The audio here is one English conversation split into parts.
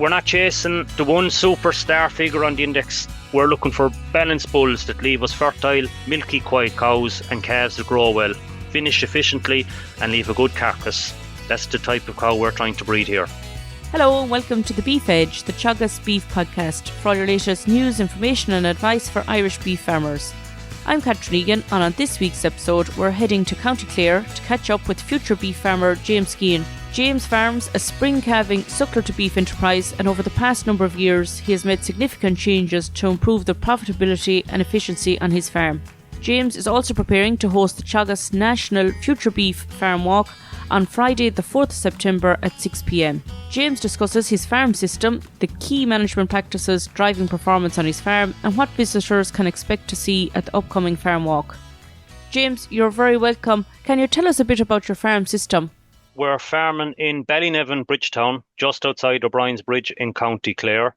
We're not chasing the one superstar figure on the index. We're looking for balanced bulls that leave us fertile, milky, quiet cows and calves that grow well, finish efficiently and leave a good carcass. That's the type of cow we're trying to breed here. Hello and welcome to The Beef Edge, the Teagasc Beef Podcast, for all your latest news, information and advice for Irish beef farmers. I'm Catherine Egan, and on this week's episode we're heading to County Clare to catch up with future beef farmer James Skehan. James farms a spring-calving suckler-to-beef enterprise, and over the past number of years he has made significant changes to improve the profitability and efficiency on his farm. James is also preparing to host the Teagasc National Future Beef Farm Walk on Friday the 4th of September at 6 p.m. James discusses his farm system, the key management practices driving performance on his farm, and what visitors can expect to see at the upcoming farm walk. James, you're very welcome. Can you tell us a bit about your farm system? We're farming in Ballynevin, Bridgetown, just outside O'Brien's Bridge in County Clare.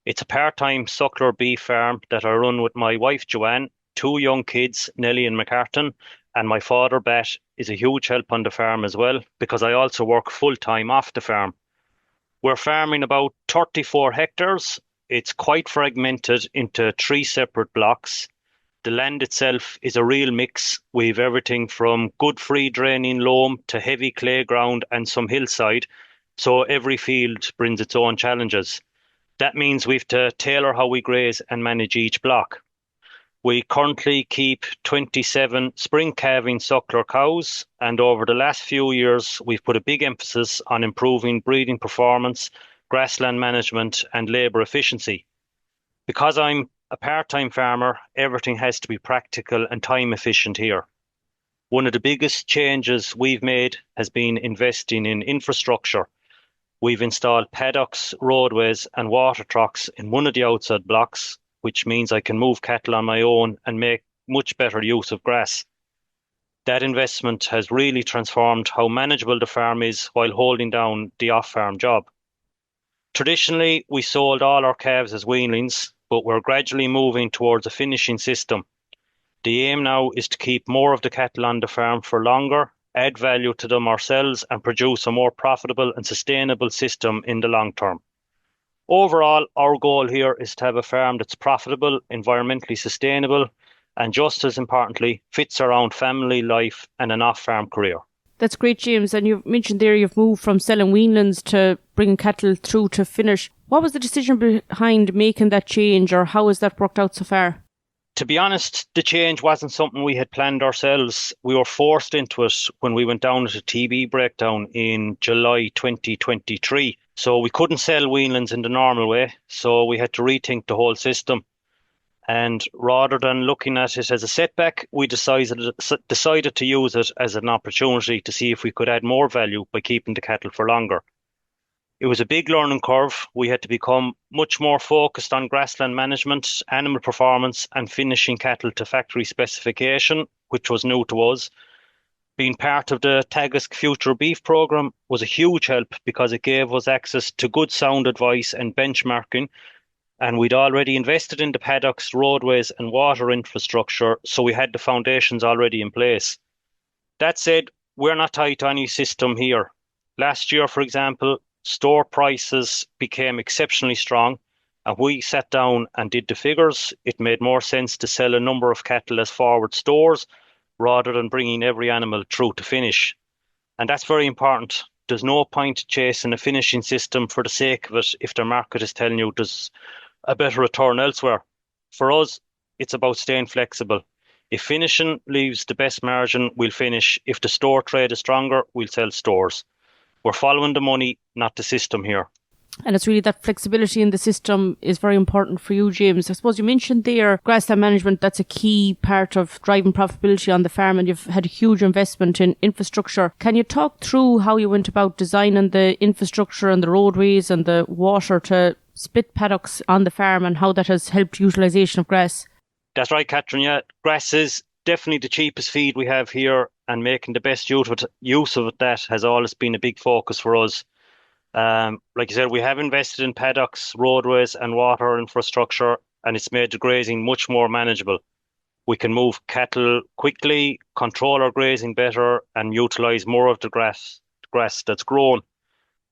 It's a part-time suckler beef farm that I run with my wife Joanne, two young kids, Nellie and McCartan, and my father Bet is a huge help on the farm as well, because I also work full-time off the farm. We're farming about 34 hectares. It's quite fragmented into 3 separate blocks. The land itself is a real mix. We've everything from good free draining loam to heavy clay ground and some hillside. So every field brings its own challenges. That means we've to tailor how we graze and manage each block. We currently keep 27 spring-calving suckler cows, and over the last few years we've put a big emphasis on improving breeding performance, grassland management and labour efficiency. Because I'm a part-time farmer, everything has to be practical and time efficient here. One of the biggest changes we've made has been investing in infrastructure. We've installed paddocks, roadways and water trucks in one of the outside blocks, which means I can move cattle on my own and make much better use of grass. That investment has really transformed how manageable the farm is while holding down the off-farm job. Traditionally, we sold all our calves as weanlings, but we're gradually moving towards a finishing system. The aim now is to keep more of the cattle on the farm for longer, add value to them ourselves and produce a more profitable and sustainable system in the long term. Overall, our goal here is to have a farm that's profitable, environmentally sustainable, and just as importantly, fits around family life and an off-farm career. That's great, James. And you've mentioned there you've moved from selling weanlings to bringing cattle through to finish. What was the decision behind making that change, or how has that worked out so far? To be honest, the change wasn't something we had planned ourselves. We were forced into it when we went down at a TB breakdown in July 2023. So we couldn't sell weanlings in the normal way, so we had to rethink the whole system. And rather than looking at it as a setback, we decided to use it as an opportunity to see if we could add more value by keeping the cattle for longer. It was a big learning curve. We had to become much more focused on grassland management, animal performance and finishing cattle to factory specification, which was new to us. Being part of the Teagasc Future Beef Programme was a huge help because it gave us access to good sound advice and benchmarking, and we'd already invested in the paddocks, roadways and water infrastructure, so we had the foundations already in place. That said, we're not tied to any system here. Last year, for example, store prices became exceptionally strong, and we sat down and did the figures. It made more sense to sell a number of cattle as forward stores rather than bringing every animal through to finish. And that's very important. There's no point chasing a finishing system for the sake of it if the market is telling you there's a better return elsewhere. For us, it's about staying flexible. If finishing leaves the best margin, we'll finish. If the store trade is stronger, we'll sell stores. We're following the money, not the system here. And it's really that flexibility in the system is very important for you, James. I suppose you mentioned there grassland management, that's a key part of driving profitability on the farm, and you've had a huge investment in infrastructure. Can you talk through how you went about designing the infrastructure and the roadways and the water to split paddocks on the farm, and how that has helped utilisation of grass? That's right, Catherine. Yeah, grass is definitely the cheapest feed we have here, and making the best use of it, that has always been a big focus for us. Like you said, we have invested in paddocks, roadways and water infrastructure, and it's made the grazing much more manageable. We can move cattle quickly, control our grazing better and utilise more of the grass that's grown.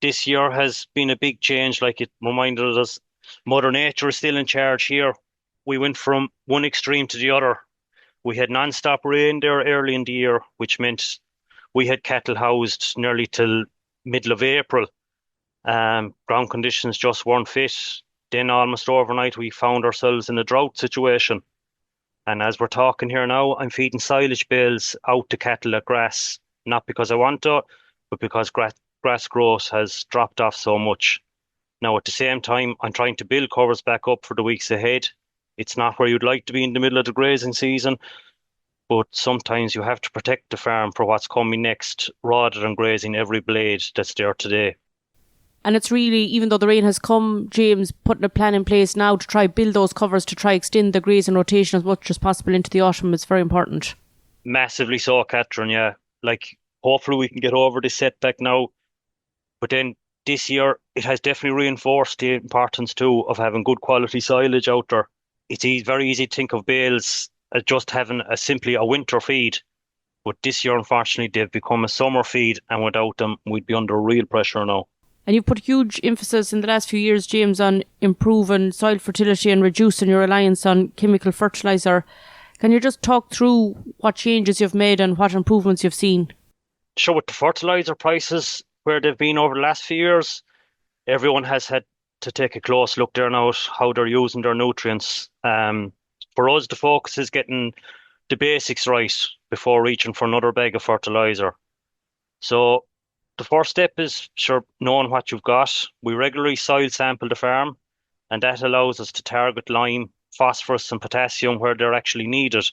This year has been a big change. Like it reminded us, Mother Nature is still in charge here. We went from one extreme to the other. We had non-stop rain there early in the year, which meant we had cattle housed nearly till middle of April. Ground conditions just weren't fit. Then almost overnight, we found ourselves in a drought situation. And as we're talking here now, I'm feeding silage bales out to cattle at grass, not because I want to, but because grass growth has dropped off so much. Now, at the same time, I'm trying to build covers back up for the weeks ahead. It's not where you'd like to be in the middle of the grazing season, but sometimes you have to protect the farm for what's coming next rather than grazing every blade that's there today. And it's really, even though the rain has come, James, putting a plan in place now to try build those covers to try extend the grazing rotation as much as possible into the autumn is very important. Massively so, Catherine, yeah. Like, hopefully we can get over this setback now. But then this year, it has definitely reinforced the importance too of having good quality silage out there. It's very easy to think of bales as just having simply a winter feed. But this year, unfortunately, they've become a summer feed, and without them, we'd be under real pressure now. And you've put huge emphasis in the last few years, James, on improving soil fertility and reducing your reliance on chemical fertiliser. Can you just talk through what changes you've made and what improvements you've seen? Sure, with the fertiliser prices where they've been over the last few years, everyone has had to take a close look there now at how they're using their nutrients. For us, the focus is getting the basics right before reaching for another bag of fertiliser. So the first step is sure knowing what you've got. We regularly soil sample the farm, and that allows us to target lime, phosphorus, and potassium where they're actually needed.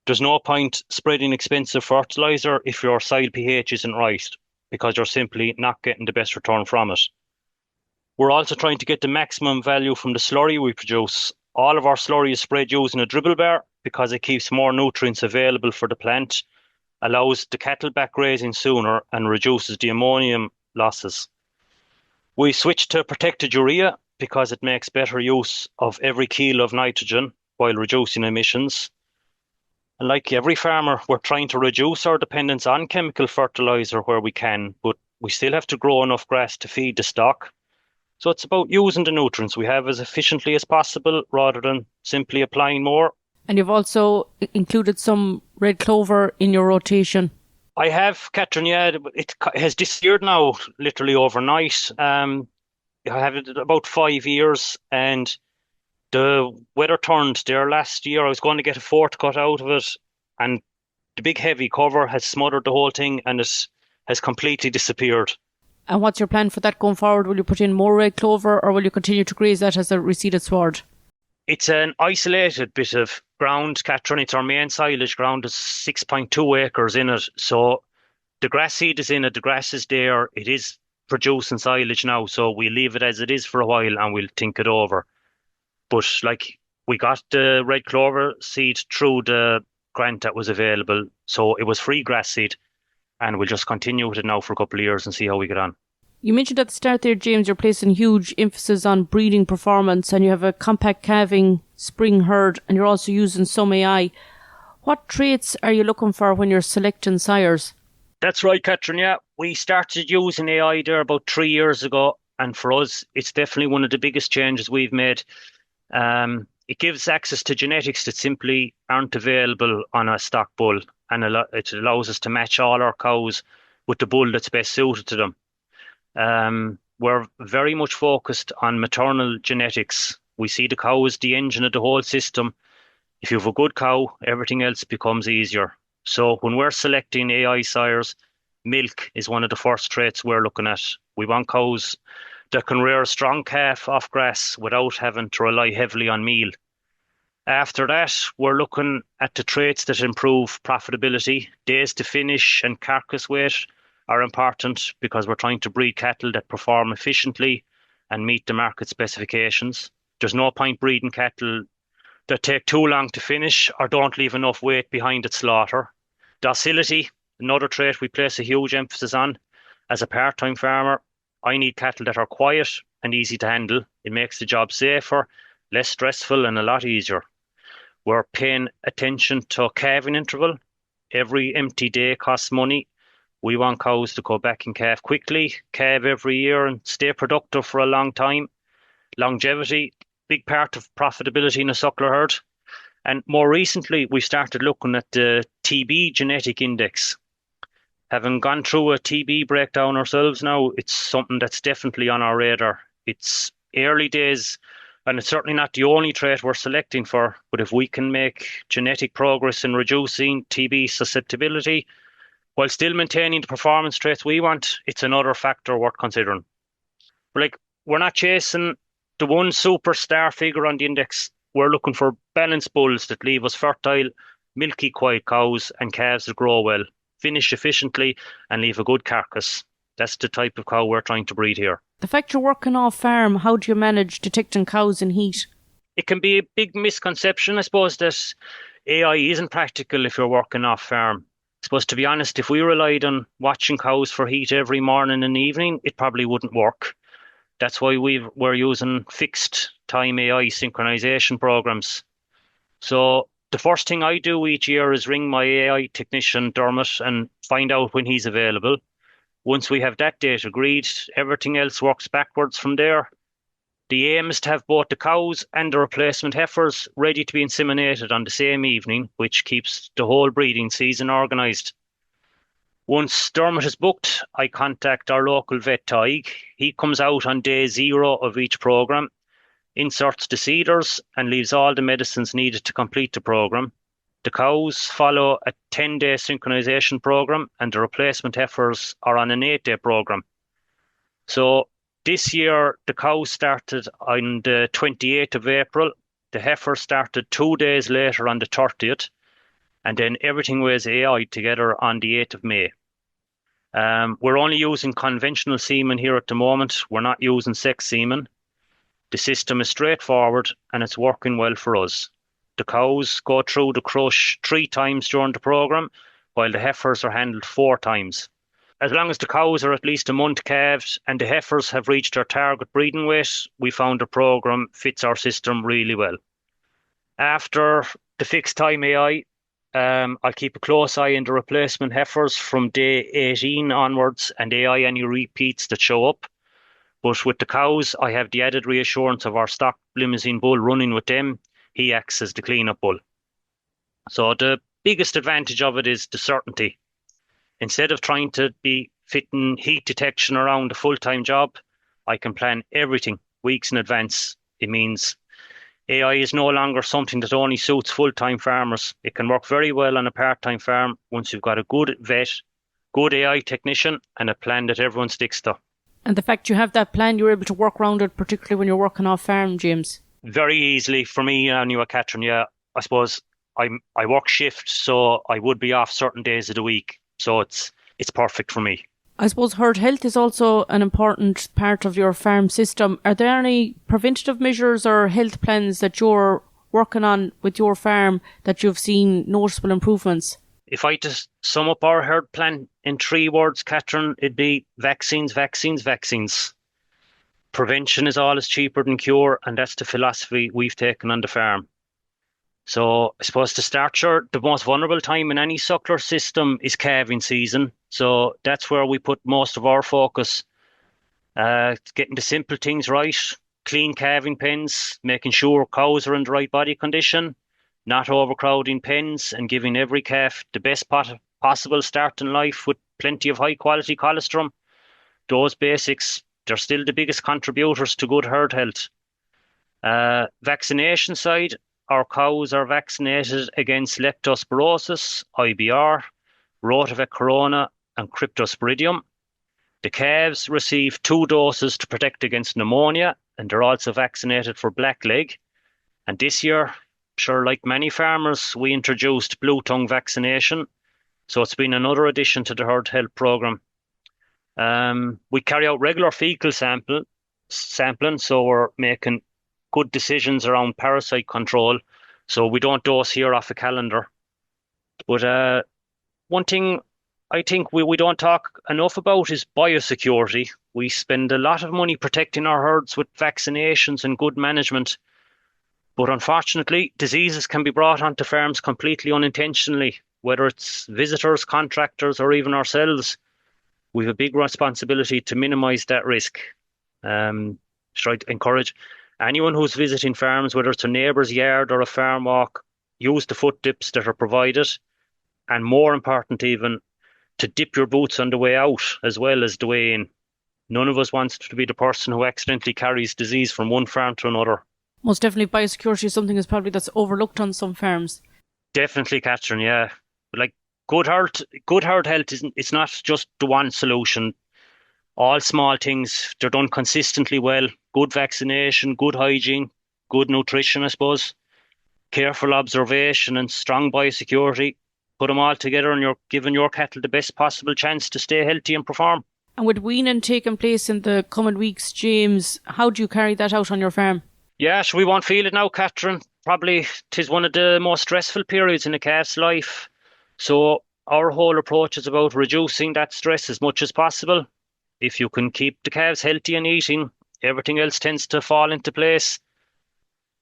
There's no point spreading expensive fertiliser if your soil pH isn't right, because you're simply not getting the best return from it. We're also trying to get the maximum value from the slurry we produce. All of our slurry is spread using a dribble bar because it keeps more nutrients available for the plant, allows the cattle back grazing sooner, and reduces the ammonium losses. We switched to protected urea because it makes better use of every kilo of nitrogen while reducing emissions. And like every farmer, we're trying to reduce our dependence on chemical fertiliser where we can, but we still have to grow enough grass to feed the stock. So it's about using the nutrients we have as efficiently as possible rather than simply applying more. And you've also included some red clover in your rotation. I have, Catherine, yeah. It has disappeared now, literally overnight. I have it about 5 years, and the weather turned there last year. I was going to get a fourth cut out of it, and the big heavy cover has smothered the whole thing, and it has completely disappeared. And what's your plan for that going forward? Will you put in more red clover, or will you continue to graze that as a reseeded sward? It's an isolated bit of ground, Catherine. It's our main silage ground. There's 6.2 acres in it. So the grass seed is in it. The grass is there. It is producing silage now. So we leave it as it is for a while and we'll think it over. But like we got the red clover seed through the grant that was available. So it was free grass seed. And we'll just continue with it now for a couple of years and see how we get on. You mentioned at the start there, James, you're placing huge emphasis on breeding performance, and you have a compact calving spring herd, and you're also using some AI. What traits are you looking for when you're selecting sires? That's right, Catherine. Yeah, we started using AI there about 3 years ago, and for us, it's definitely one of the biggest changes we've made. It gives access to genetics that simply aren't available on a stock bull, and it allows us to match all our cows with the bull that's best suited to them. We're very much focused on maternal genetics. We see the cow as the engine of the whole system. If you have a good cow, everything else becomes easier. So when we're selecting AI sires, milk is one of the first traits we're looking at. We want cows that can rear a strong calf off grass without having to rely heavily on meal. After that, we're looking at the traits that improve profitability. Days to finish and carcass weight are important because we're trying to breed cattle that perform efficiently and meet the market specifications. There's no point breeding cattle that take too long to finish or don't leave enough weight behind at slaughter. Docility, another trait we place a huge emphasis on. As a part-time farmer, I need cattle that are quiet and easy to handle. It makes the job safer, less stressful, and a lot easier. We're paying attention to calving interval. Every empty day costs money. We want cows to go back and calve quickly, calve every year and stay productive for a long time. Longevity, big part of profitability in a suckler herd. And more recently, we started looking at the TB genetic index. Having gone through a TB breakdown ourselves now, it's something that's definitely on our radar. It's early days, and it's certainly not the only trait we're selecting for. But if we can make genetic progress in reducing TB susceptibility while still maintaining the performance traits we want, it's another factor worth considering. Like, we're not chasing the one superstar figure on the index. We're looking for balanced bulls that leave us fertile, milky, quiet cows and calves that grow well, finish efficiently, and leave a good carcass. That's the type of cow we're trying to breed here. The fact you're working off farm, how do you manage detecting cows in heat? It can be a big misconception, I suppose, that AI isn't practical if you're working off farm. I suppose, to be honest, if we relied on watching cows for heat every morning and evening, it probably wouldn't work. That's why we're using fixed time AI synchronization programs. So the first thing I do each year is ring my AI technician, Dermot, and find out when he's available. Once we have that date agreed, everything else works backwards from there. The aim is to have both the cows and the replacement heifers ready to be inseminated on the same evening, which keeps the whole breeding season organised. Once Dermot is booked, I contact our local vet, Teagasc. He comes out on day 0 of each programme, inserts the seeders, and leaves all the medicines needed to complete the programme. The cows follow a 10-day synchronisation programme, and the replacement heifers are on an 8-day programme. So this year, the cows started on the 28th of April. The heifers started 2 days later on the 30th. And then everything was AI together on the 8th of May. We're only using conventional semen here at the moment. We're not using sex semen. The system is straightforward and it's working well for us. The cows go through the crush 3 times during the programme, while the heifers are handled 4 times. As long as the cows are at least a month calved and the heifers have reached their target breeding weight, we found the programme fits our system really well. After the fixed time AI, I'll keep a close eye on the replacement heifers from day 18 onwards and AI any repeats that show up. But with the cows, I have the added reassurance of our stock limousine bull running with them. He acts as the cleanup bull. So the biggest advantage of it is the certainty. Instead of trying to be fitting heat detection around a full-time job, I can plan everything weeks in advance. It means AI is no longer something that only suits full-time farmers. It can work very well on a part-time farm once you've got a good vet, good AI technician, and a plan that everyone sticks to. And the fact you have that plan, you're able to work around it, particularly when you're working off farm, James. Very easily for me, anyway, Catherine. Yeah, I suppose I work shift, so I would be off certain days of the week. So it's perfect for me. I suppose herd health is also an important part of your farm system. Are there any preventative measures or health plans that you're working on with your farm that you've seen noticeable improvements? If I just sum up our herd plan in 3 words, Catherine, it'd be vaccines, vaccines, vaccines. Prevention is always cheaper than cure, and that's the philosophy we've taken on the farm. So I suppose to start, sure, the most vulnerable time in any suckler system is calving season. So that's where we put most of our focus. Getting the simple things right, clean calving pens, making sure cows are in the right body condition, not overcrowding pens, and giving every calf the best possible start in life with plenty of high quality colostrum. Those basics, they're still the biggest contributors to good herd health. Vaccination side, our cows are vaccinated against leptospirosis, IBR, rotavirus corona, and cryptosporidium. The calves receive 2 doses to protect against pneumonia, and they're also vaccinated for blackleg. And this year, sure, like many farmers, we introduced blue tongue vaccination. So it's been another addition to the herd health programme. We carry out regular fecal sampling, so we're making good decisions around parasite control. So we don't dose here off a calendar. But one thing I think we don't talk enough about is biosecurity. We spend a lot of money protecting our herds with vaccinations and good management. But unfortunately, diseases can be brought onto farms completely unintentionally, whether it's visitors, contractors, or even ourselves. We have a big responsibility to minimise that risk. Try to encourage anyone who's visiting farms, whether it's a neighbour's yard or a farm walk, use the foot dips that are provided, and more important even, to dip your boots on the way out as well as the way in. None of us wants to be the person who accidentally carries disease from one farm to another. Most definitely, biosecurity is something that's overlooked on some farms. Definitely, Catherine, yeah. Like good herd health isn't, it's not just the one solution. All small things, they're done consistently well. Good vaccination, good hygiene, good nutrition, I suppose, careful observation and strong biosecurity. Put them all together and you're giving your cattle the best possible chance to stay healthy and perform. And with weaning taking place in the coming weeks, James, how do you carry that out on your farm? Yeah, so we won't feel it now, Catherine. Probably 'tis one of the most stressful periods in a calf's life. So our whole approach is about reducing that stress as much as possible. If you can keep the calves healthy and eating, everything else tends to fall into place.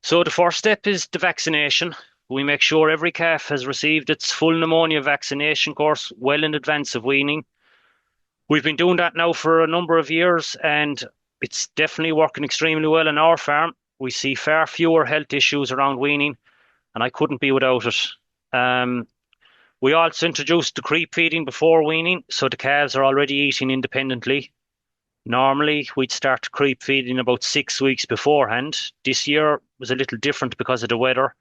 So the first step is the vaccination. We make sure every calf has received its full pneumonia vaccination course well in advance of weaning. We've been doing that now for a number of years and it's definitely working extremely well on our farm. We see far fewer health issues around weaning and I couldn't be without it. We also introduced the creep feeding before weaning, so the calves are already eating independently. Normally, we'd start creep feeding about 6 weeks beforehand. This year was a little different because of the weather.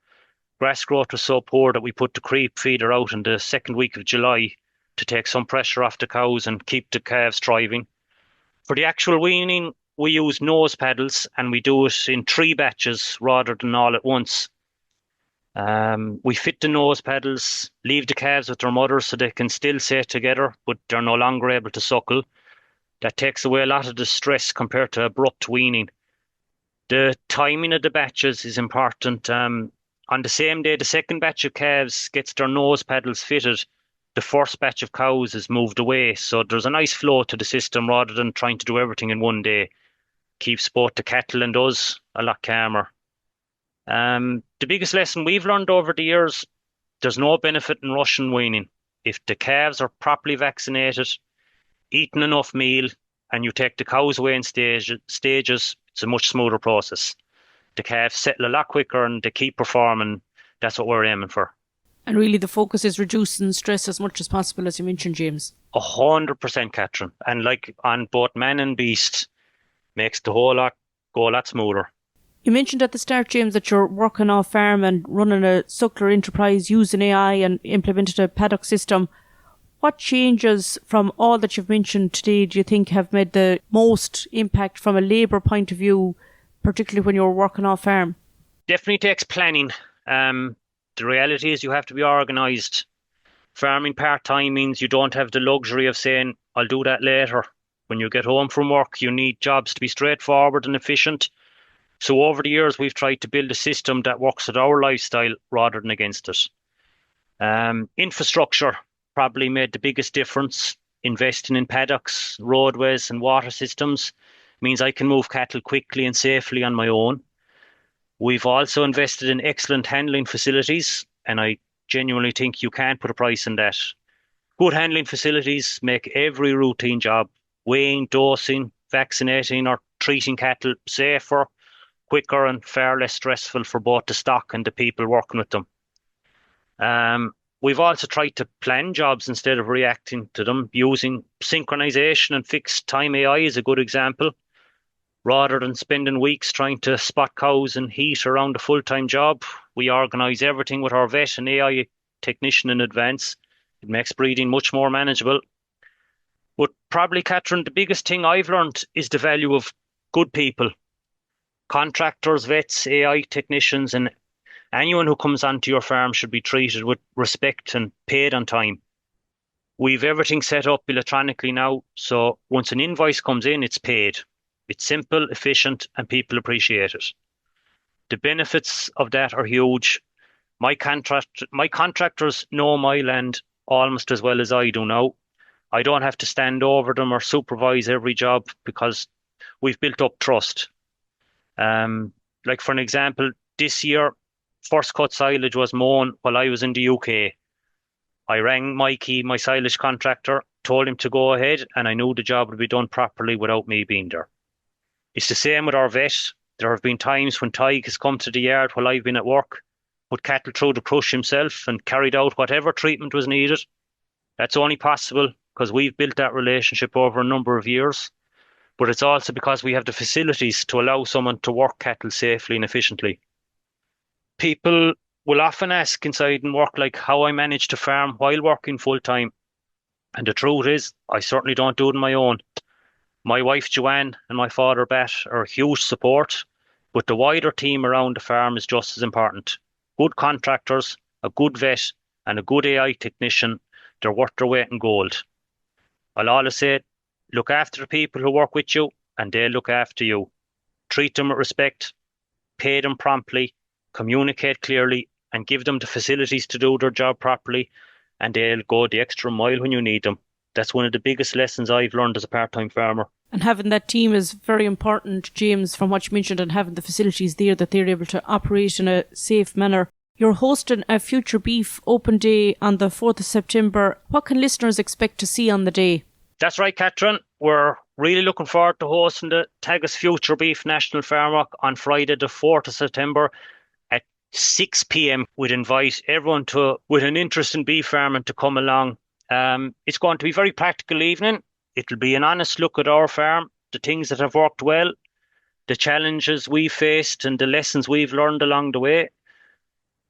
Grass growth was so poor that we put the creep feeder out in the second week of July to take some pressure off the cows and keep the calves thriving. For the actual weaning, we use nose paddles and we do it in 3 batches rather than all at once. We fit the nose paddles, leave the calves with their mothers so they can still stay together, but they're no longer able to suckle. That takes away a lot of the stress compared to abrupt weaning. The timing of the batches is important. On the same day the second batch of calves gets their nose paddles fitted, the first batch of cows is moved away. So there's a nice flow to the system rather than trying to do everything in one day. Keeps both the cattle and us a lot calmer. The biggest lesson we've learned over the years, there's no benefit in rushing weaning. If the calves are properly vaccinated, eating enough meal, and you take the cows away in stages, it's a much smoother process. The calves settle a lot quicker and they keep performing. That's what we're aiming for. And really the focus is reducing stress as much as possible, as you mentioned, James. 100%, Catherine. And like on both man and beast, makes the whole lot go a lot smoother. You mentioned at the start, James, that you're working off farm and running a suckler enterprise using AI and implemented a paddock system. What changes from all that you've mentioned today do you think have made the most impact from a labour point of view, particularly when you're working off farm? Definitely takes planning. The reality is you have to be organised. Farming part-time means you don't have the luxury of saying, I'll do that later. When you get home from work, you need jobs to be straightforward and efficient. So over the years, we've tried to build a system that works with our lifestyle rather than against it. Infrastructure probably made the biggest difference. Investing in paddocks, roadways and water systems means I can move cattle quickly and safely on my own. We've also invested in excellent handling facilities, and I genuinely think you can't put a price on that. Good handling facilities make every routine job, weighing, dosing, vaccinating or treating cattle, safer, quicker and far less stressful for both the stock and the people working with them. We've also tried to plan jobs instead of reacting to them, using synchronization and fixed time AI is a good example. Rather than spending weeks trying to spot cows and heat around a full-time job, we organise everything with our vet and AI technician in advance. It makes breeding much more manageable. But probably, Catherine, the biggest thing I've learned is the value of good people. Contractors, vets, AI technicians, and anyone who comes onto your farm should be treated with respect and paid on time. We've everything set up electronically now, so once an invoice comes in, it's paid. It's simple, efficient, and people appreciate it. The benefits of that are huge. My contractors know my land almost as well as I do now. I don't have to stand over them or supervise every job because we've built up trust. Like for an example, this year, first cut silage was mown while I was in the UK. I rang Mikey, my silage contractor, told him to go ahead, and I knew the job would be done properly without me being there. It's the same with our vet. There have been times when Teagasc has come to the yard while I've been at work, put cattle through the crush himself and carried out whatever treatment was needed. That's only possible because we've built that relationship over a number of years, but it's also because we have the facilities to allow someone to work cattle safely and efficiently. People will often ask inside and work like how I manage to farm while working full time. And the truth is, I certainly don't do it on my own. My wife Joanne and my father Bet are a huge support, but the wider team around the farm is just as important. Good contractors, a good vet, and a good AI technician, they're worth their weight in gold. I'll always say, look after the people who work with you, and they'll look after you. Treat them with respect, pay them promptly, communicate clearly, and give them the facilities to do their job properly, and they'll go the extra mile when you need them. That's one of the biggest lessons I've learned as a part-time farmer. And having that team is very important, James, from what you mentioned, and having the facilities there that they're able to operate in a safe manner. You're hosting a Future Beef Open Day on the 4th of September. What can listeners expect to see on the day? That's right, Catherine. We're really looking forward to hosting the Teagasc Future Beef National Farm Walk on Friday the 4th of September at 6 p.m. We'd invite everyone with an interest in beef farming to come along. It's going to be a very practical evening. It'll be an honest look at our farm, the things that have worked well, the challenges we've faced and the lessons we've learned along the way.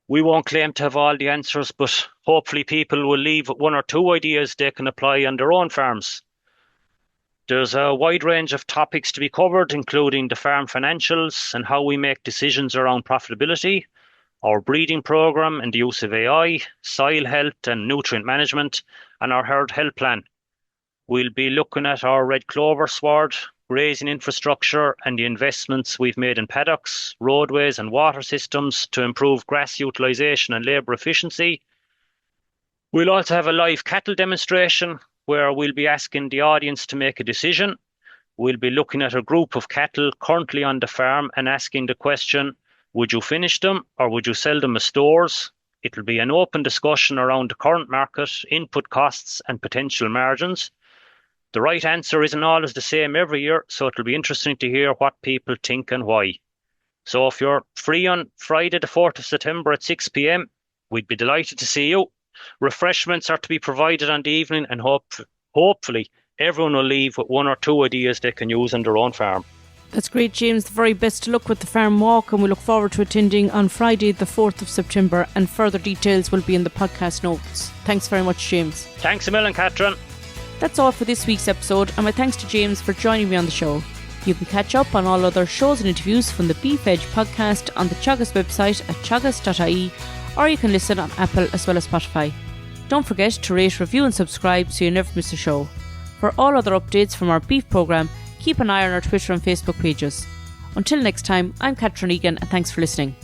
We won't claim to have all the answers, but hopefully people will leave one or two ideas they can apply on their own farms. There's a wide range of topics to be covered, including the farm financials and how we make decisions around profitability, our breeding programme and the use of AI, soil health and nutrient management, and our herd health plan. We'll be looking at our red clover sward, grazing infrastructure and the investments we've made in paddocks, roadways and water systems to improve grass utilisation and labour efficiency. We'll also have a live cattle demonstration where we'll be asking the audience to make a decision. We'll be looking at a group of cattle currently on the farm and asking the question, would you finish them or would you sell them as stores? It'll be an open discussion around the current market, input costs and potential margins. The right answer isn't always the same every year, so it'll be interesting to hear what people think and why. So if you're free on Friday the 4th of September at 6 p.m, we'd be delighted to see you. Refreshments are to be provided on the evening and hopefully everyone will leave with one or two ideas they can use on their own farm. That's great, James. The very best of luck with the farm walk, and we look forward to attending on Friday the 4th of September, and further details will be in the podcast notes. Thanks very much, James. Thanks a million, Catherine. That's all for this week's episode, and my thanks to James for joining me on the show. You can catch up on all other shows and interviews from the Beef Edge podcast on the Teagasc website at teagasc.ie, or you can listen on Apple as well as Spotify. Don't forget to rate, review and subscribe so you never miss a show. For all other updates from our beef programme, keep an eye on our Twitter and Facebook pages. Until next time, I'm Catherine Egan, and thanks for listening.